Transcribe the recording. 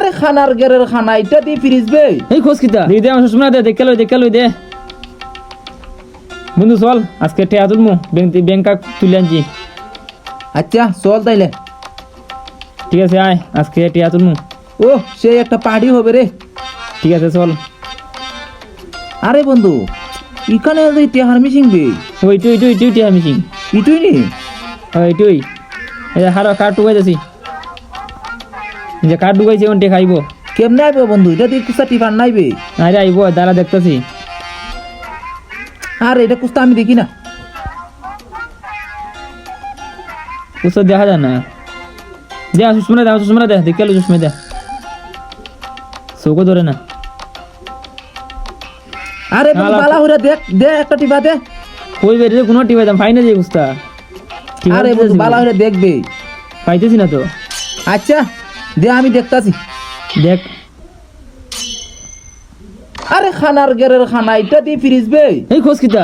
আরে খানার গেরের খানা এটা দিয়ে ফ্রিজ বে এই খোঁজ কিতা দে আমার সুষমা দে দেখে লই দে বন্ধু চল আজকে টেয়া তুলমু ব্যাংক তুলে আনছি। আচ্ছা চল তাইলে। ঠিক আছে আয় আজকে টেয়া তুলমু। ও সে একটা পার্টি হবে রে। ঠিক আছে চল। আরে বন্ধু এখানে টেহার মিশিং বে ওইটুই টেয়া মিশিং ইটুই নি ওইটুই এই হারা কার্ড ঢুকাইতেছি যে কার্ড ঢুকাইছি ওন টেকা আইব। কেমনে আইবে বন্ধু এটা দিয়ে কুস্তা টিফান নাইবে? আরে আইব দাঁড়া দেখতেছি। আরে এটা কুস্তা আমি দেখি না। কুস্তা দেখা যায় না। দে সুষমা দে দেখে লো সুষমা দে চৌকো ধরে না। আরে বন্ধু বালা হইরা দেখ দে একটা টিপা দে। কই বেরে কোনো টিপা দাম ফাইনা যে কুস্তা। আরে বন্ধু বালা হইরা দেখবে পাইতেছি না তো। আচ্ছা দে আমি দেখতাছি। দেখ আরে খানার গেরের খানা এটা দিয়ে ফ্রিজ বে এই খোঁজ কিতা